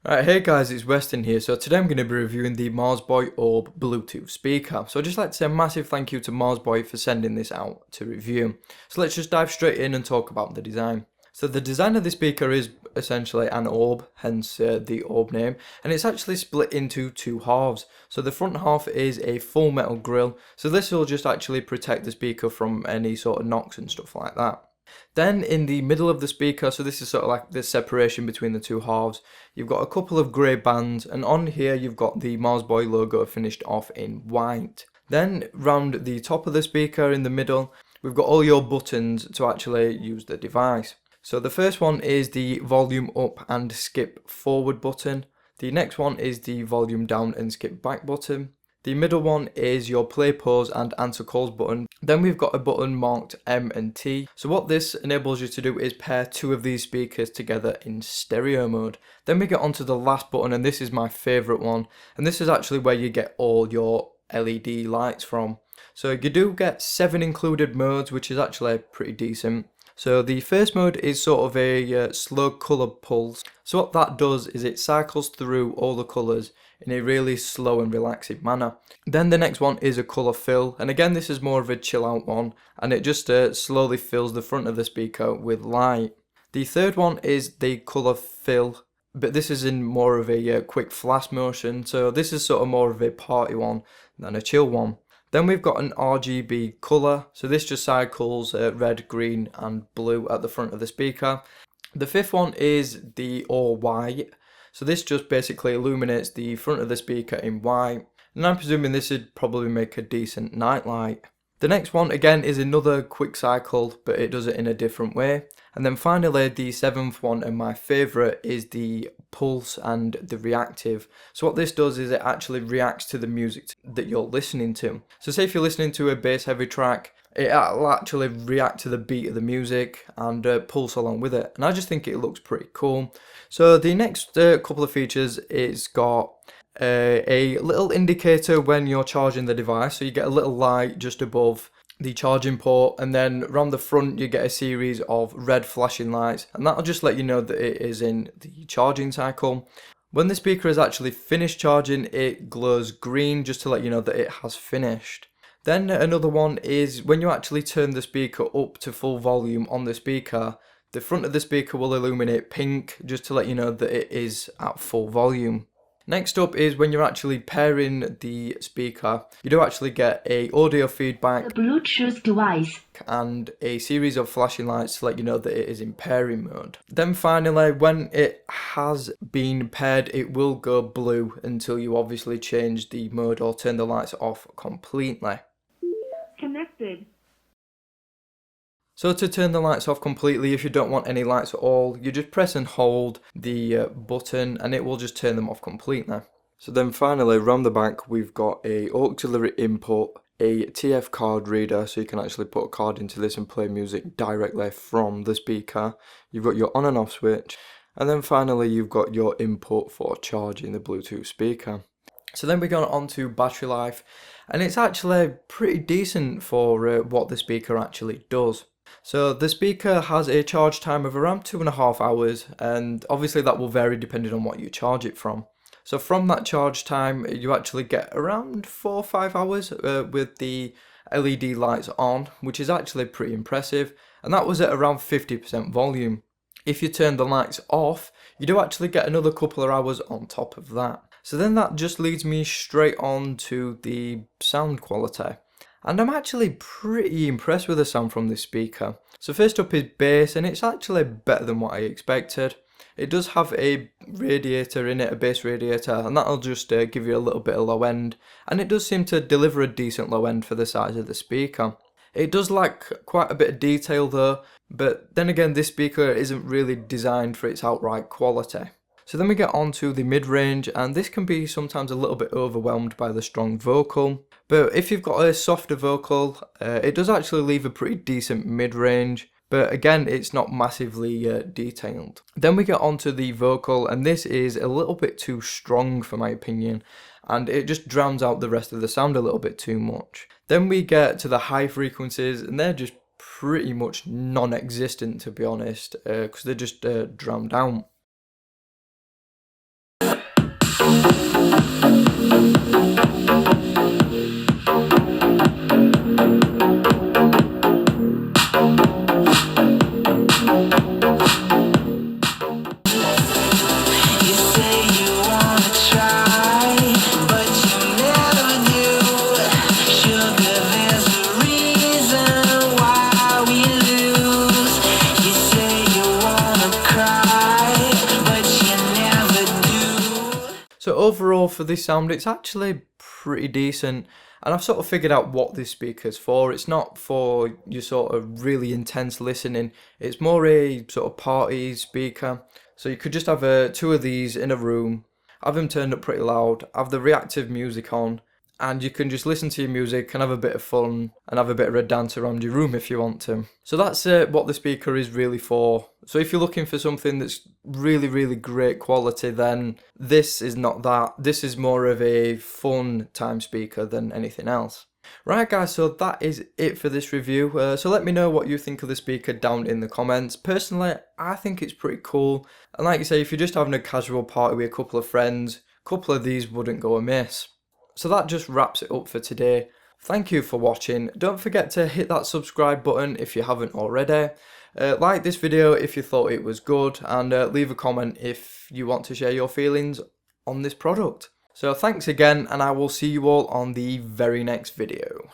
Right, hey guys, it's Weston here. So today I'm going to be reviewing the Marsboy Orb Bluetooth speaker. So I'd just like to say a massive thank you to Marsboy for sending this out to review. So let's just dive straight in and talk about the design. So the design of the speaker is essentially an orb, hence the orb name, and it's actually split into two halves. So the front half is a full metal grille, so this will just actually protect the speaker from any sort of knocks and stuff like that. Then in the middle of the speaker, so this is sort of like the separation between the two halves, you've got a couple of grey bands, and on here you've got the Marsboy logo finished off in white. Then round the top of the speaker in the middle, we've got all your buttons to actually use the device. So the first one is the volume up and skip forward button. The next one is the volume down and skip back button. The middle one is your play, pause and answer calls button. Then we've got a button marked M and T. So what this enables you to do is pair two of these speakers together in stereo mode. Then we get onto the last button, and this is my favourite one. And this is actually where you get all your LED lights from. So you do get 7 included modes, which is actually pretty decent. So the first mode is sort of a slow colour pulse. So what that does is it cycles through all the colours in a really slow and relaxing manner. Then the next one is a colour fill, and again this is more of a chill out one, and it just slowly fills the front of the speaker with light. The third one is the colour fill, but this is in more of a quick flash motion, so this is sort of more of a party one than a chill one. Then we've got an RGB colour, so this just cycles red, green and blue at the front of the speaker. The fifth one is the all white, so this just basically illuminates the front of the speaker in white, and I'm presuming this would probably make a decent night light. The next one again is another quick cycle, but it does it in a different way. And then finally the seventh one, and my favourite, is the pulse and the reactive. So what this does is it actually reacts to the music that you're listening to. So say if you're listening to a bass heavy track, it'll actually react to the beat of the music and pulse along with it. And I just think it looks pretty cool. So the next couple of features, it's got a little indicator when you're charging the device, so you get a little light just above the charging port, and then around the front you get a series of red flashing lights, and that'll just let you know that it is in the charging cycle. When the speaker is actually finished charging, it glows green just to let you know that it has finished. Then another one is when you actually turn the speaker up to full volume on the speaker, the front of the speaker will illuminate pink just to let you know that it is at full volume. Next up is when you're actually pairing the speaker, you do actually get a audio feedback, The Bluetooth device, and a series of flashing lights to let you know that it is in pairing mode. Then finally, when it has been paired, it will go blue until you obviously change the mode or turn the lights off completely. connected. So to turn the lights off completely, if you don't want any lights at all, you just press and hold the button and it will just turn them off completely. So then finally, around the back, we've got a auxiliary input, a TF card reader, so you can actually put a card into this and play music directly from the speaker. You've got your on and off switch, and then finally you've got your input for charging the Bluetooth speaker. So then we go on to battery life, and it's actually pretty decent for what the speaker actually does. So the speaker has a charge time of around 2.5 hours, and obviously that will vary depending on what you charge it from. So from that charge time, you actually get around 4 or 5 hours with the LED lights on, which is actually pretty impressive, and that was at around 50% volume. If you turn the lights off, you do actually get another couple of hours on top of that. So then that just leads me straight on to the sound quality. And I'm actually pretty impressed with the sound from this speaker. So first up is bass, and it's actually better than what I expected. It does have a radiator in it, a bass radiator, and that'll just give you a little bit of low end. And it does seem to deliver a decent low end for the size of the speaker. It does lack quite a bit of detail though, but then again this speaker isn't really designed for its outright quality. So then we get on to the mid-range, and this can be sometimes a little bit overwhelmed by the strong vocal. But if you've got a softer vocal, it does actually leave a pretty decent mid-range. But again, it's not massively detailed. Then we get on to the vocal, and this is a little bit too strong for my opinion, and it just drowns out the rest of the sound a little bit too much. Then we get to the high frequencies, and they're just pretty much non-existent to be honest, because they're just drowned out. So overall for this sound, it's actually pretty decent. And I've sort of figured out what this speaker's for. It's not for your sort of really intense listening. It's more a sort of party speaker. So you could just have two of these in a room, have them turned up pretty loud, have the reactive music on, and you can just listen to your music and have a bit of fun and have a bit of a dance around your room if you want to. So that's what the speaker is really for. So if you're looking for something that's really great quality, then this is not that. This is more of a fun time speaker than anything else. Right guys, so that is it for this review. So let me know what you think of the speaker down in the comments. Personally, I think it's pretty cool. And like you say, if you're just having a casual party with a couple of friends, a couple of these wouldn't go amiss. So that just wraps it up for today. Thank you for watching. Don't forget to hit that subscribe button if you haven't already. Like this video if you thought it was good, and leave a comment if you want to share your feelings on this product. So thanks again, and I will see you all on the very next video.